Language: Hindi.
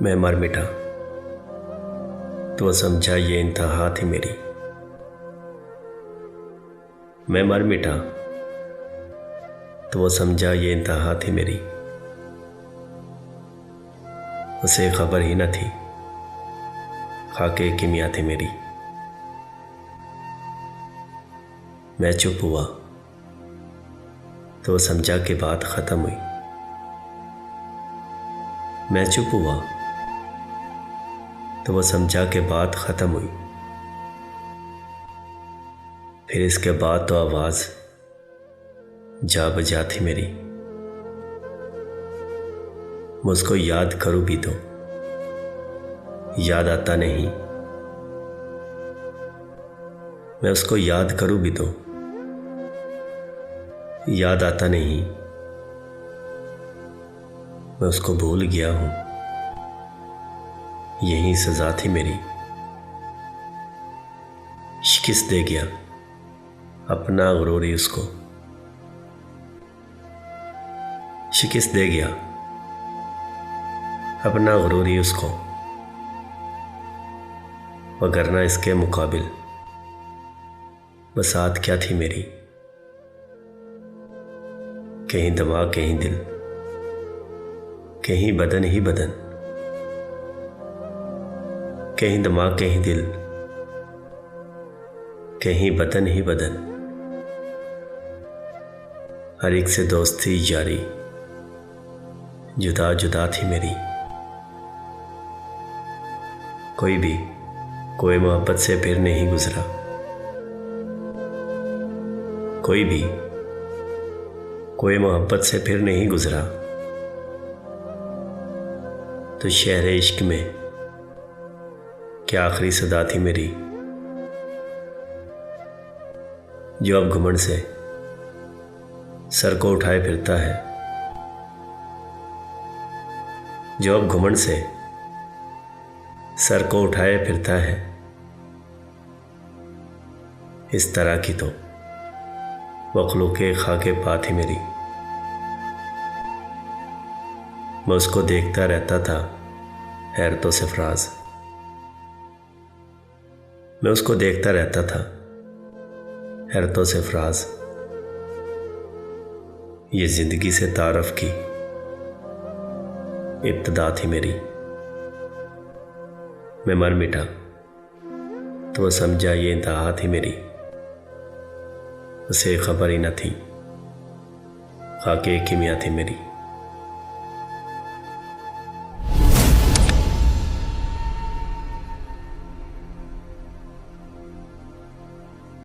मैं मर मिटा तो समझा ये इंतहा थी मेरी। मैं मर मिटा तो वो समझा ये इंतहा थी मेरी। उसे खबर ही न थी खाके किमिया थी मेरी। मैं चुप हुआ तो वो समझा कि बात खत्म हुई। मैं चुप हुआ तो वो समझा कि बात खत्म हुई। फिर इसके बाद तो आवाज़ जा बजा थी मेरी। मैं उसको याद करूं भी तो याद आता नहीं। मैं उसको याद करूं भी तो याद आता नहीं। मैं उसको भूल गया हूं, यही सजा थी मेरी। शिकस्त दे गया अपना गुरूर ही उसको। शिकस्त दे गया अपना गुरूर ही उसको। वगरना इसके मुकाबिल बसात क्या थी मेरी। कहीं दिमाग कहीं दिल, कहीं बदन ही बदन। कहीं दिमाग कहीं दिल, कहीं बदन ही बदन। हर एक से दोस्ती यारी जुदा जुदा थी मेरी। कोई भी कोई मोहब्बत से फिर नहीं गुजरा। कोई भी कोई मोहब्बत से फिर नहीं गुजरा। तो शहर इश्क में क्या आखिरी सदा थी मेरी। जो अब घुमंड से सर को उठाए फिरता है। जो अब घुमंड से सर को उठाए फिरता है। इस तरह की तो मखलूक़े खाके पा थी मेरी। मैं उसको देखता रहता था हैरतों से फराज। मैं उसको देखता रहता था हैरतों से फराज। ये जिंदगी से तारफ़ की इब्तिदा थी मेरी। मैं मर मिटा तो वो समझा ये इंतहा थी मेरी। उसे खबर ही न थी खाके किमिया थी मेरी।